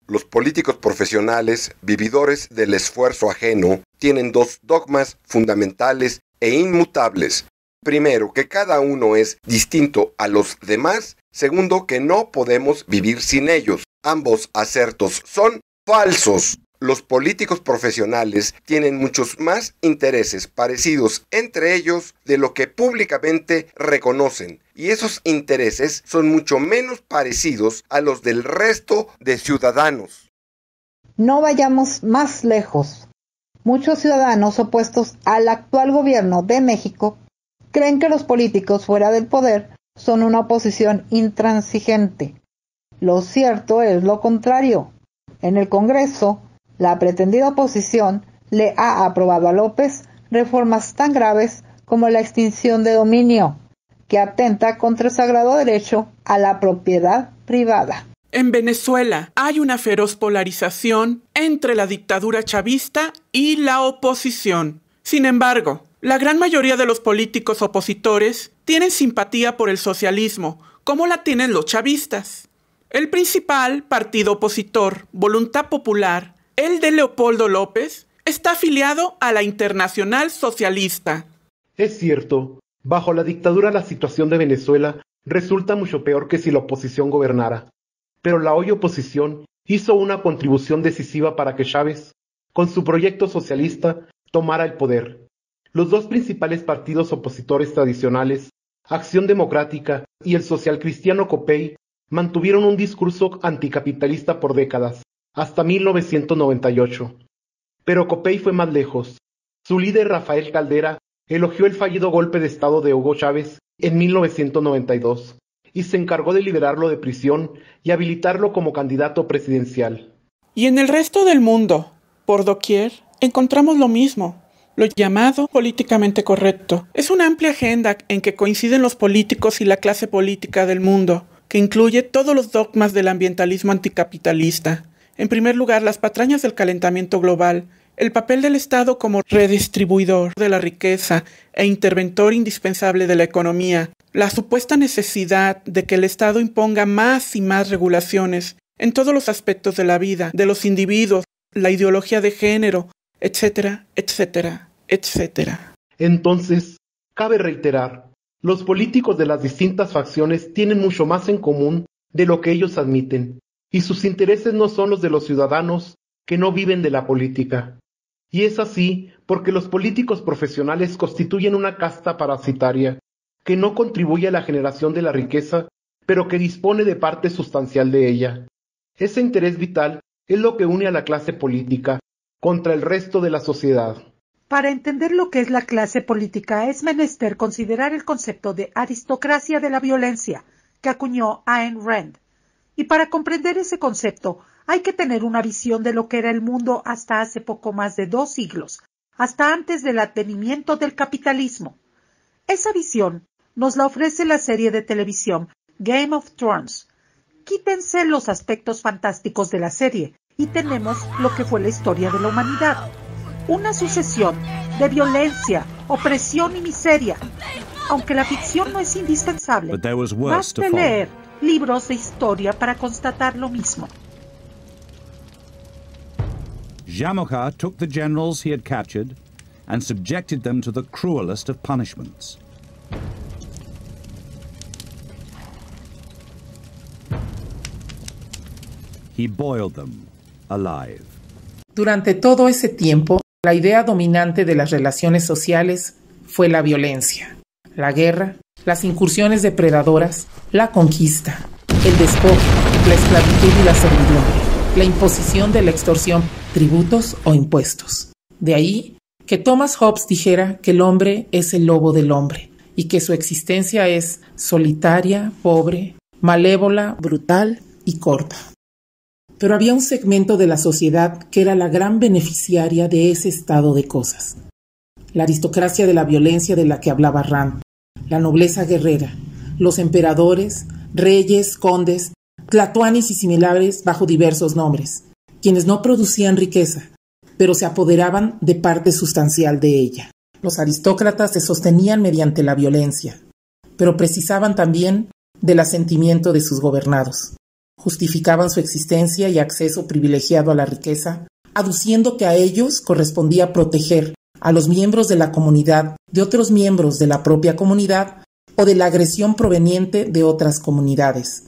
Los políticos profesionales, vividores del esfuerzo ajeno, tienen dos dogmas fundamentales e inmutables. Primero, que cada uno es distinto a los demás. Segundo, que no podemos vivir sin ellos. Ambos acertos son falsos. Los políticos profesionales tienen muchos más intereses parecidos entre ellos de lo que públicamente reconocen, y esos intereses son mucho menos parecidos a los del resto de ciudadanos. No vayamos más lejos. Muchos ciudadanos opuestos al actual gobierno de México creen que los políticos fuera del poder son una oposición intransigente. Lo cierto es lo contrario. En el Congreso, la pretendida oposición le ha aprobado a López reformas tan graves como la extinción de dominio, que atenta contra el sagrado derecho a la propiedad privada. En Venezuela hay una feroz polarización entre la dictadura chavista y la oposición. Sin embargo, la gran mayoría de los políticos opositores tienen simpatía por el socialismo, como la tienen los chavistas. El principal partido opositor, Voluntad Popular, el de Leopoldo López, está afiliado a la Internacional Socialista. Es cierto, bajo la dictadura la situación de Venezuela resulta mucho peor que si la oposición gobernara. Pero la hoy oposición hizo una contribución decisiva para que Chávez, con su proyecto socialista, tomara el poder. Los dos principales partidos opositores tradicionales, Acción Democrática y el socialcristiano Copey, mantuvieron un discurso anticapitalista por décadas, hasta 1998. Pero Copey fue más lejos. Su líder Rafael Caldera elogió el fallido golpe de Estado de Hugo Chávez en 1992 y se encargó de liberarlo de prisión y habilitarlo como candidato presidencial. Y en el resto del mundo, por doquier, encontramos lo mismo. Lo llamado políticamente correcto es una amplia agenda en que coinciden los políticos y la clase política del mundo, que incluye todos los dogmas del ambientalismo anticapitalista. En primer lugar, las patrañas del calentamiento global, el papel del Estado como redistribuidor de la riqueza e interventor indispensable de la economía, la supuesta necesidad de que el Estado imponga más y más regulaciones en todos los aspectos de la vida, de los individuos, la ideología de género, etcétera, etcétera, etcétera. Entonces, cabe reiterar, los políticos de las distintas facciones tienen mucho más en común de lo que ellos admiten, y sus intereses no son los de los ciudadanos que no viven de la política. Y es así porque los políticos profesionales constituyen una casta parasitaria que no contribuye a la generación de la riqueza, pero que dispone de parte sustancial de ella. Ese interés vital es lo que une a la clase política contra el resto de la sociedad. Para entender lo que es la clase política es menester considerar el concepto de aristocracia de la violencia que acuñó Ayn Rand. Y para comprender ese concepto hay que tener una visión de lo que era el mundo hasta hace poco más de 2 siglos, hasta antes del advenimiento del capitalismo. Esa visión nos la ofrece la serie de televisión Game of Thrones. Quítense los aspectos fantásticos de la serie y tenemos lo que fue la historia de la humanidad. Una sucesión de violencia, opresión y miseria. Aunque la ficción no es indispensable, basta leer libros de historia para constatar lo mismo. Jamokha took the generals he had captured and subjected them to the cruelest of punishments. He boiled them alive. Durante todo ese tiempo, la idea dominante de las relaciones sociales fue la violencia, la guerra, las incursiones depredadoras, la conquista, el despojo, la esclavitud y la servidumbre, la imposición de la extorsión, tributos o impuestos. De ahí que Thomas Hobbes dijera que el hombre es el lobo del hombre y que su existencia es solitaria, pobre, malévola, brutal y corta. Pero había un segmento de la sociedad que era la gran beneficiaria de ese estado de cosas. La aristocracia de la violencia de la que hablaba Rand, la nobleza guerrera, los emperadores, reyes, condes, tlatoanis y similares bajo diversos nombres, quienes no producían riqueza, pero se apoderaban de parte sustancial de ella. Los aristócratas se sostenían mediante la violencia, pero precisaban también del asentimiento de sus gobernados. justificaban su existencia y acceso privilegiado a la riqueza, aduciendo que a ellos correspondía proteger a los miembros de la comunidad de otros miembros de la propia comunidad o de la agresión proveniente de otras comunidades.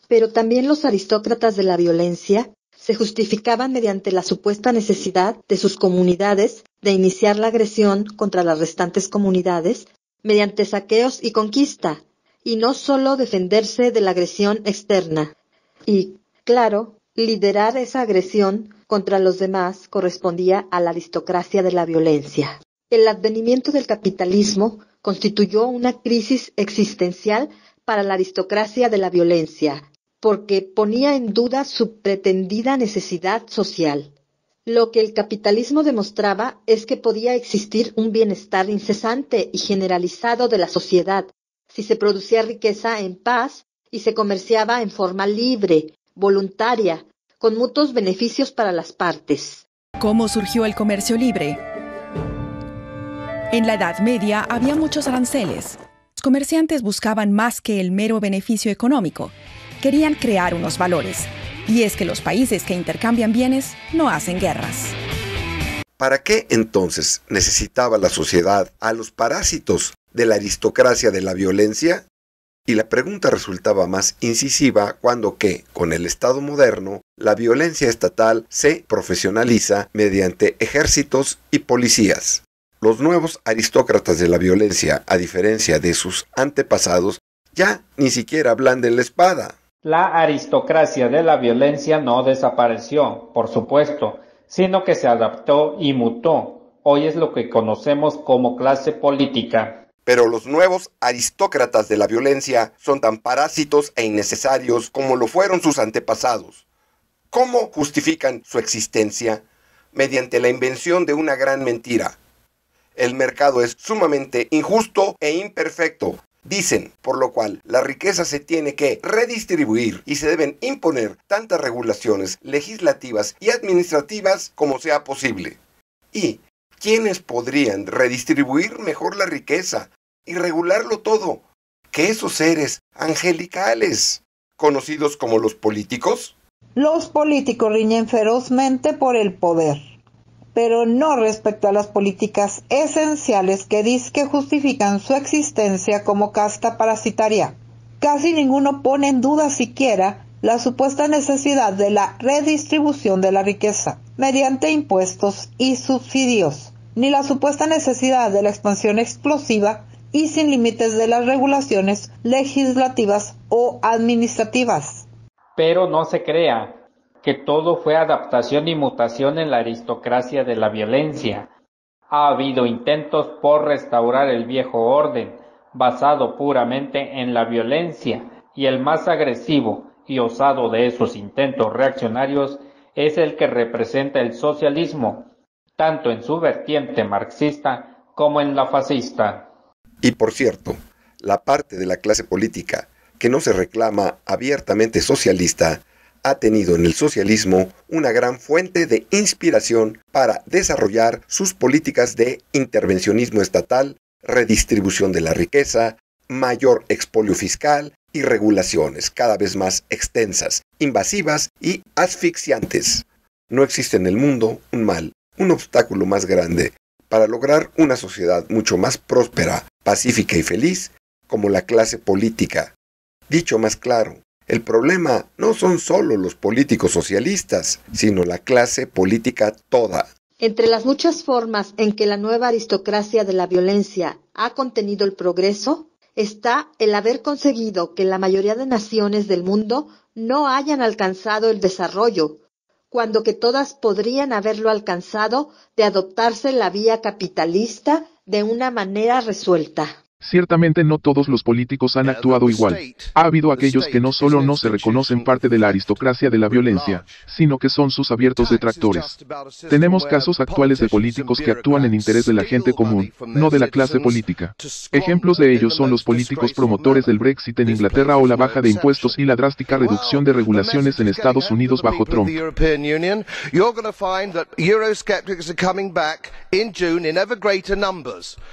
Pero también los aristócratas de la violencia se justificaban mediante la supuesta necesidad de sus comunidades de iniciar la agresión contra las restantes comunidades mediante saqueos y conquista, y no solo defenderse de la agresión externa. Y, claro, liderar esa agresión contra los demás correspondía a la aristocracia de la violencia. El advenimiento del capitalismo constituyó una crisis existencial para la aristocracia de la violencia, porque ponía en duda su pretendida necesidad social. Lo que el capitalismo demostraba es que podía existir un bienestar incesante y generalizado de la sociedad, si se producía riqueza en paz y se comerciaba en forma libre, voluntaria, con mutuos beneficios para las partes. ¿Cómo surgió el comercio libre? En la Edad Media había muchos aranceles. Los comerciantes buscaban más que el mero beneficio económico. Querían crear unos valores. Y es que los países que intercambian bienes no hacen guerras. ¿Para qué entonces necesitaba la sociedad a los parásitos de la aristocracia de la violencia? Y la pregunta resultaba más incisiva cuando con el Estado moderno, la violencia estatal se profesionaliza mediante ejércitos y policías. Los nuevos aristócratas de la violencia, a diferencia de sus antepasados, ya ni siquiera blanden la espada. La aristocracia de la violencia no desapareció, por supuesto, sino que se adaptó y mutó. Hoy es lo que conocemos como clase política. Pero los nuevos aristócratas de la violencia son tan parásitos e innecesarios como lo fueron sus antepasados. ¿Cómo justifican su existencia? Mediante la invención de una gran mentira. El mercado es sumamente injusto e imperfecto, dicen, por lo cual la riqueza se tiene que redistribuir y se deben imponer tantas regulaciones legislativas y administrativas como sea posible. ¿Y quiénes podrían redistribuir mejor la riqueza y regularlo todo que esos seres angelicales, conocidos como los políticos? Los políticos riñen ferozmente por el poder, pero no respecto a las políticas esenciales que dizque justifican su existencia como casta parasitaria. Casi ninguno pone en duda siquiera la supuesta necesidad de la redistribución de la riqueza mediante impuestos y subsidios, ni la supuesta necesidad de la expansión explosiva y sin límites de las regulaciones legislativas o administrativas. Pero no se crea que todo fue adaptación y mutación en la aristocracia de la violencia. Ha habido intentos por restaurar el viejo orden, basado puramente en la violencia, y el más agresivo y osado de esos intentos reaccionarios es el que representa el socialismo, tanto en su vertiente marxista como en la fascista. Y por cierto, la parte de la clase política que no se reclama abiertamente socialista ha tenido en el socialismo una gran fuente de inspiración para desarrollar sus políticas de intervencionismo estatal, redistribución de la riqueza, mayor expolio fiscal y regulaciones cada vez más extensas, invasivas y asfixiantes. No existe en el mundo un mal, un obstáculo más grande para lograr una sociedad mucho más próspera, pacífica y feliz como la clase política. Dicho más claro, el problema no son solo los políticos socialistas, sino la clase política toda. Entre las muchas formas en que la nueva aristocracia de la violencia ha contenido el progreso, está el haber conseguido que la mayoría de naciones del mundo no hayan alcanzado el desarrollo, cuando que todas podrían haberlo alcanzado de adoptarse la vía capitalista de una manera resuelta. Ciertamente no todos los políticos han actuado igual. Ha habido aquellos que no solo no se reconocen parte de la aristocracia de la violencia, sino que son sus abiertos detractores. Tenemos casos actuales de políticos que actúan en interés de la gente común, no de la clase política. Ejemplos de ellos son los políticos promotores del Brexit en Inglaterra o la baja de impuestos y la drástica reducción de regulaciones en Estados Unidos bajo Trump.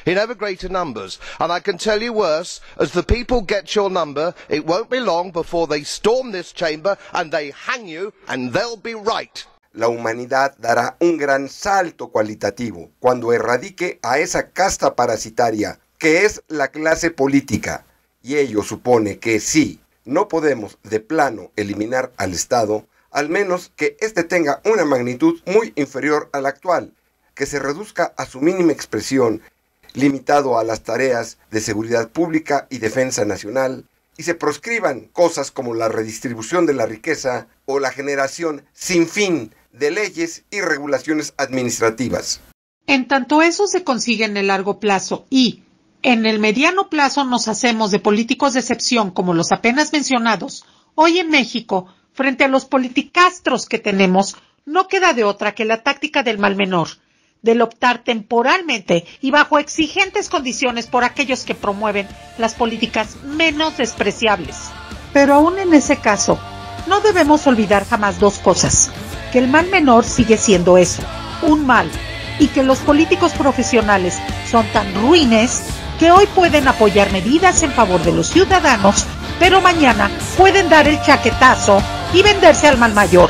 In ever greater numbers. And I I can tell you worse, as the people get your number, it won't be long before they storm this chamber and they hang you, and they'll be right. La humanidad dará un gran salto cualitativo cuando erradique a esa casta parasitaria que es la clase política. Y ello supone que sí, no podemos de plano eliminar al Estado, al menos que éste tenga una magnitud muy inferior a la actual, que se reduzca a su mínima expresión, limitado a las tareas de seguridad pública y defensa nacional, y se proscriban cosas como la redistribución de la riqueza o la generación sin fin de leyes y regulaciones administrativas. En tanto eso se consigue en el largo plazo y, en el mediano plazo nos hacemos de políticos de excepción como los apenas mencionados, hoy en México, frente a los politicastros que tenemos, no queda de otra que la táctica del mal menor, del optar temporalmente y bajo exigentes condiciones por aquellos que promueven las políticas menos despreciables. Pero aún en ese caso, no debemos olvidar jamás dos cosas, que el mal menor sigue siendo eso, un mal, y que los políticos profesionales son tan ruines que hoy pueden apoyar medidas en favor de los ciudadanos, pero mañana pueden dar el chaquetazo y venderse al mal mayor.